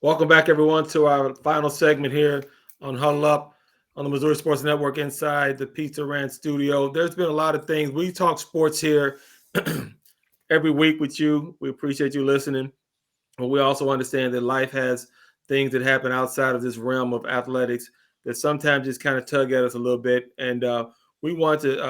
Welcome back, everyone, to our final segment here on Huddle Up on the Missouri Sports Network inside the Pizza Ranch studio. There's been a lot of things. We talk sports here every week with you. We appreciate you listening. But we also understand that life has things that happen outside of this realm of athletics that sometimes just kind of tug at us a little bit. And we want to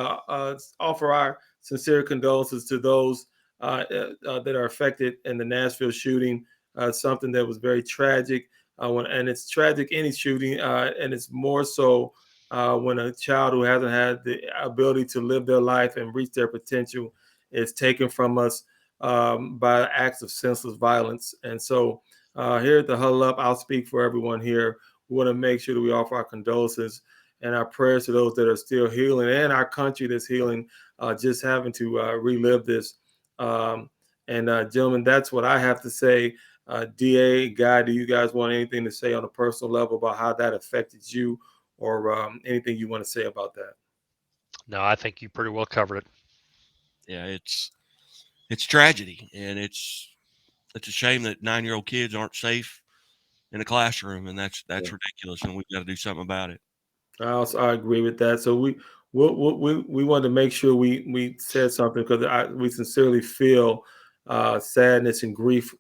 offer our sincere condolences to those that are affected in the Nashville shooting, something that was very tragic. And it's tragic any shooting, and it's more so when a child who hasn't had the ability to live their life and reach their potential is taken from us by acts of senseless violence. And so here at the Huddle Up, I'll speak for everyone here. We want to make sure that we offer our condolences and our prayers to those that are still healing and our country that's healing, just having to relive this. Gentlemen, that's what I have to say. DA, Guy, do you guys want anything to say on a personal level about how that affected you or anything you want to say about that? No, I think you pretty well covered it. Yeah, it's tragedy, and it's a shame that 9-year-old kids aren't safe in a classroom, and that's Yeah. ridiculous, and we've got to do something about it. I agree with that. So we wanted to make sure we said something because we sincerely feel sadness and grief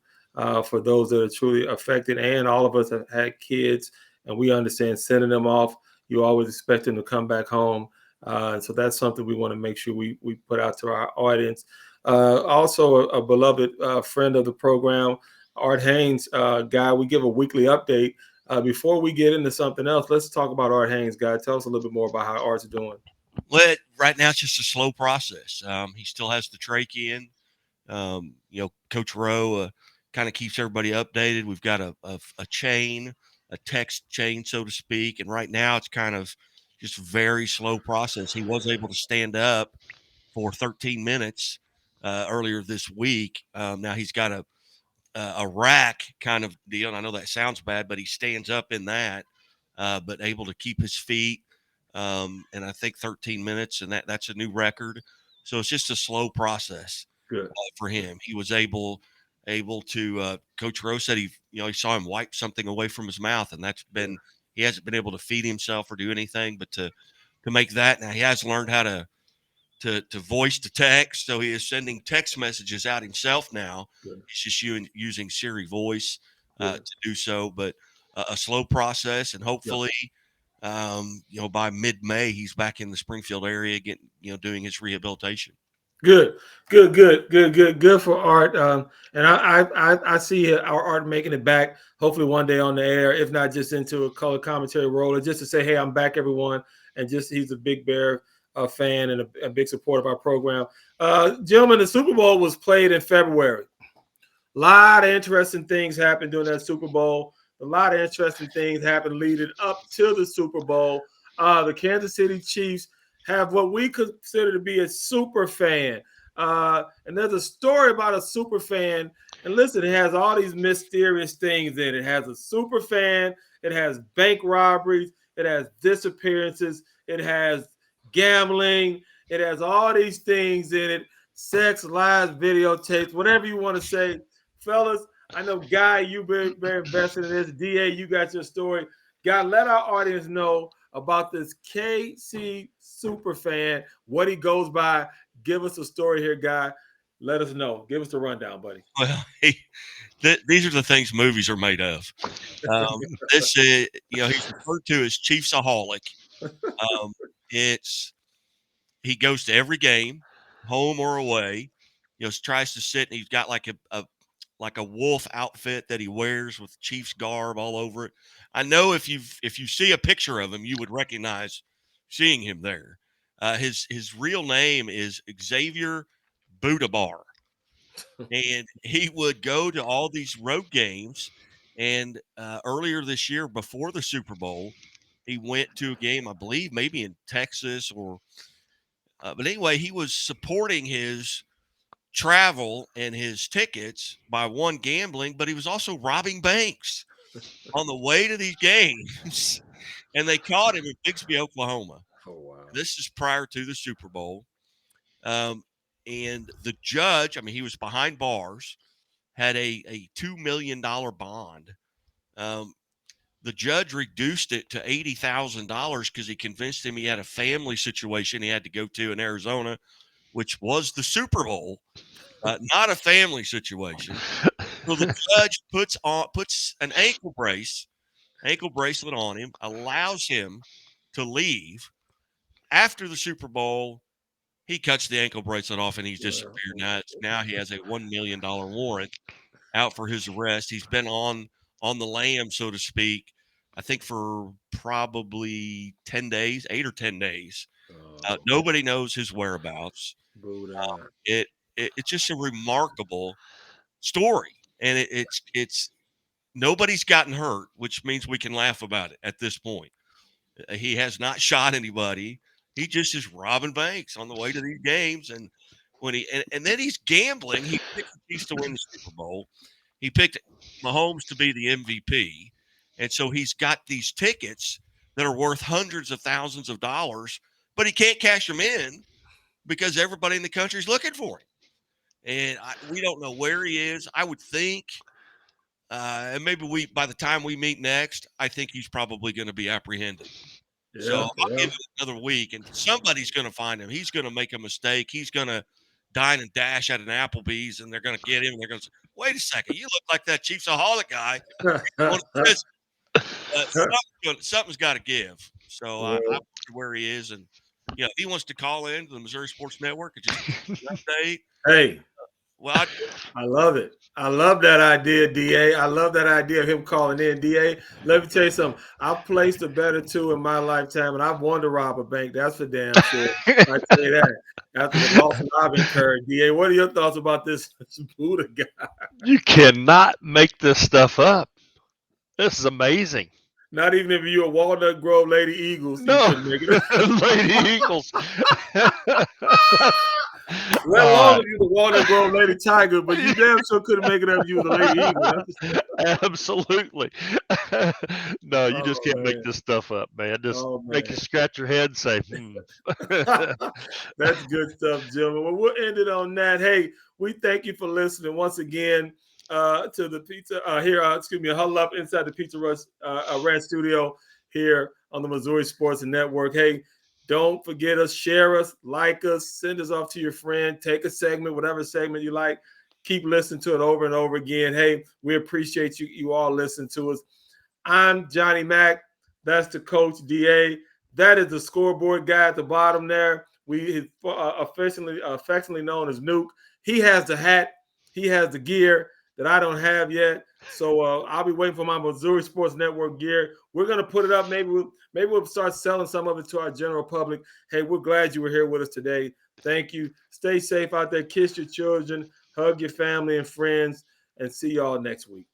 for those that are truly affected, and all of us have had kids, and we understand sending them off. You always expect them to come back home, and so that's something we want to make sure we put out to our audience. Also, a beloved friend of the program, Art Haynes, guy, we give a weekly update before we get into something else, let's talk about Art Haynes, guy. Tell us a little bit more about how Art's doing. Well, right now it's just a slow process. He still has the trach in. Coach Rowe kind of keeps everybody updated. We've got a chain, a text chain, so to speak. And right now it's kind of just a very slow process. He was able to stand up for 13 minutes earlier this week. Now he's got a rack kind of deal. And I know that sounds bad, but he stands up in that, but able to keep his feet. And I think 13 minutes, and that's a new record. So it's just a slow process Good. for him. He was able to. Coach Rose said he saw him wipe something away from his mouth, and that's Yeah. been he hasn't been able to feed himself or do anything, but to make that now he has learned how to voice to text. So he is sending text messages out himself now. Good. He's just using Siri voice Good. to do so, but a slow process, and Yep. hopefully, by mid-May he's back in the Springfield area, getting doing his rehabilitation. Good. Good. Good. Good. Good. Good for Art. And I see our Art making it back. Hopefully one day on the air, if not just into a color commentary role, or just to say, "Hey, I'm back, everyone." And just he's a big Bear fan and a big supporter of our program. Gentlemen, the Super Bowl was played in February. A lot of interesting things happened during that Super Bowl. A lot of interesting things happened leading up to the Super Bowl. The Kansas City Chiefs have what we consider to be a super fan. And there's a story about a super fan. And listen, it has all these mysterious things in it. It has a super fan, it has bank robberies, it has disappearances, it has gambling, it has all these things in it, sex, lies, videotapes, whatever you want to say fellas. I know, Guy, you've been very invested in this. DA, you got your story. Guy, let our audience know about this KC super fan, what he goes by. Give us a story here, Guy. Let us know. Give us the rundown, buddy. Well, these are the things movies are made of. This he's referred to as Chiefsaholic. Um, it's he goes to every game, home or away. Tries to sit, and he's got like a wolf outfit that he wears with Chiefs garb all over it. I know if you see a picture of him, you would recognize seeing him there. His real name is Xavier Budabar, and he would go to all these road games. And earlier this year, before the Super Bowl, he went to a game, I believe, maybe in Texas or. But anyway, he was supporting his travel and his tickets by one gambling, but he was also robbing banks on the way to these games. And they caught him in Bixby, Oklahoma. Oh, wow. This is prior to the Super Bowl. Um, and the judge, I mean, he was behind bars, had a $2 million bond The judge reduced it to $80,000 because he convinced him he had a family situation he had to go to in Arizona, which was the Super Bowl, not a family situation. So the judge puts an ankle bracelet on him, allows him to leave. After the Super Bowl, he cuts the ankle bracelet off and he's disappeared. Now he has a $1 million warrant out for his arrest. He's been on the lam, so to speak, I think for probably 10 days, 8 or 10 days. Nobody knows his whereabouts. It's just a remarkable story, and it's nobody's gotten hurt, which means we can laugh about it at this point. He has not shot anybody. He just is robbing banks on the way to these games, and when and then he's gambling. He picked the Chiefs to win the Super Bowl. He picked Mahomes to be the MVP, and so he's got these tickets that are worth hundreds of thousands of dollars, but he can't cash them in because everybody in the country is looking for him, and we don't know where he is. I would think, and maybe by the time we meet next, I think he's probably going to be apprehended. So I'll give it another week, and somebody's going to find him. He's going to make a mistake. He's going to dine and dash at an Applebee's, and they're going to get him. And they're going to say, "Wait a second, you look like that Chiefsaholic guy." Something's got to give. So I wonder where he is, and he wants to call in to the Missouri Sports Network and just update. Hey, well, I love it. I love that idea, DA. I love that idea of him calling in. DA, let me tell you something. I've placed a bet or two in my lifetime, and I've wanted to rob a bank. That's for damn sure. I say that after the loss I've incurred. DA, what are your thoughts about this Buddha guy? You cannot make this stuff up. This is amazing. Not even if you're a Walnut Grove Lady Eagles, you couldn't make it. Lady Eagles. Let alone if you're the Walnut Grove Lady Tiger, but you damn sure couldn't make it up if you were the Lady Eagle. Absolutely. No, you just can't make this stuff up, man. Just make you scratch your head and say, That's good stuff, gentlemen. Well, we'll end it on that. Hey, we thank you for listening once again to the pizza Huddle Up inside the Pizza Ranch studio here on the Missouri Sports Network. Hey, don't forget us, share us, like us, send us off to your friend, take a segment, whatever segment you like. Keep listening to it over and over again. Hey, we appreciate you all listening to us. I'm Johnny Mack. That's the coach, DA. That is the scoreboard guy at the bottom there. We affectionately known as Nuke. He has the hat. He has the gear that I don't have yet. So I'll be waiting for my Missouri Sports Network gear. We're going to put it up. Maybe we'll start selling some of it to our general public. Hey, we're glad you were here with us today. Thank you. Stay safe out there. Kiss your children. Hug your family and friends. And see y'all next week.